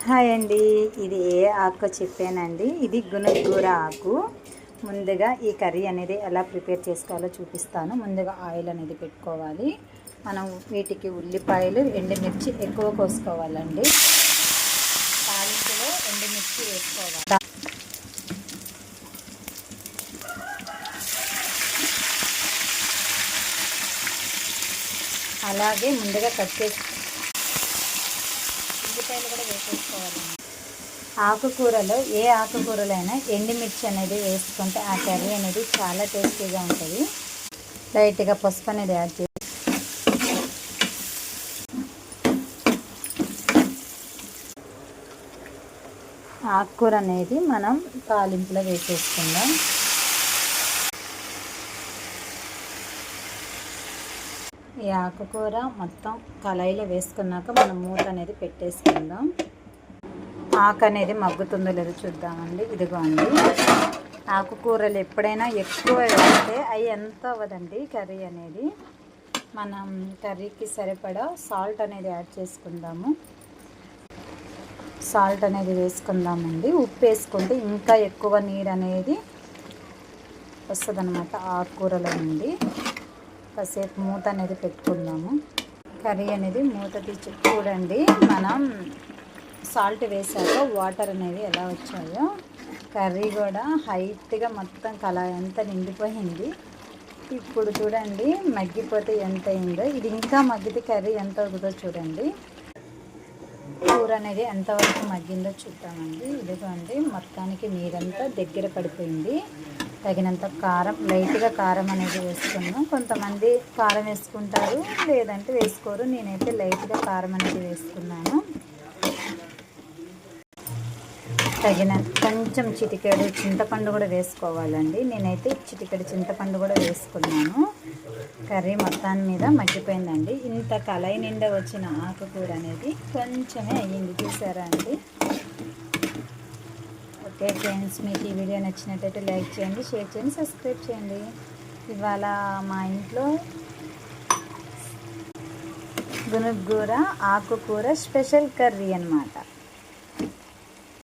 Hi అండి, ఇది ఏ ఆకు చెప్పానండి. ఇది గునుగూర ఆకు. ముందుగా ఈ కర్రీ అనేది ఎలా ప్రిపేర్ చేసుకోవాలో చూపిస్తాను. ముందుగా ఆయిల్ అనేది పెట్టుకోవాలి. మనం వీటికి ఉల్లిపాయలు, ఎండుమిర్చి ఎక్కువ కోసుకోవాలండి. తాలింపులో ఎండుమిర్చి వేసుకోవాలి. అలాగే ముందుగా కట్ చేసి ఉల్లిపాయలు కూడా వేసేసుకోవాలండి. ఆకుకూరలో ఏ ఆకుకూరలైనా ఎండుమిర్చి అనేది వేసుకుంటే ఆ కర్రీ అనేది చాలా టేస్టీగా ఉంటుంది. లైట్గా పసుపు అనేది యాడ్ చేసి ఆకుకూర అనేది మనం తాలింపులో వేసేసుకుందాం. ఈ ఆకుకూర మొత్తం కళాయిలో వేసుకున్నాక మనం మూత అనేది పెట్టేసుకుందాం. ఆకు అనేది మగ్గుతుందో లేదో చూద్దామండి. ఇదిగోండి, ఆకుకూరలు ఎప్పుడైనా ఎక్కువ వేస్తే అవి ఎంత అవ్వదండి కర్రీ అనేది. మనం కర్రీకి సరిపడా సాల్ట్ అనేది యాడ్ చేసుకుందాము. సాల్ట్ అనేది వేసుకుందామండి. ఉప్పు వేసుకుంటే ఇంకా ఎక్కువ నీరు అనేది వస్తుంది అన్నమాట ఆకుకూరల నుండి. కాసేపు మూత అనేది పెట్టుకుందాము. కర్రీ అనేది మూత తీసి చూడండి, మనం సాల్ట్ వేసాక వాటర్ అనేవి ఎలా వచ్చాయో. కర్రీ కూడా హైట్గా మొత్తం కళాయి అంతా నిండిపోయింది. ఇప్పుడు చూడండి మగ్గిపోతే ఎంత అయిందో. ఇది ఇంకా మగ్గితే కర్రీ ఎంత అవుతుందో చూడండి. కూర అనేది ఎంతవరకు మగ్గిందో చూద్దామండి. ఇదిగోండి, మొత్తానికి నీరంతా దగ్గర పడిపోయింది. తగినంత కారం, లైట్గా కారం అనేది వేసుకున్నాం. కొంతమంది కారం వేసుకుంటారు, లేదంటే వేసుకోరు. నేనైతే లైట్గా కారం అనేది వేసుకున్నాను. కొంచెం చిటికెడు చింతపండు కూడా వేసుకోవాలండి. నేనైతే చిటికెడు చింతపండు కూడా వేసుకున్నాను. కర్రీ మొత్తాన్ని మీద మగ్గిపోయిందండి. ఇంత కళాయి నిండా వచ్చిన ఆకుకూర అనేది కొంచెమే అయ్యింది, చూసారా అండి. ఓకే ఫ్రెండ్స్, మీకు ఈ వీడియో నచ్చినట్టయితే లైక్ చేయండి, షేర్ చేయండి, సబ్స్క్రైబ్ చేయండి. ఇవాళ మా ఇంట్లో గునుగూర ఆకుకూర స్పెషల్ కర్రీ అన్నమాట.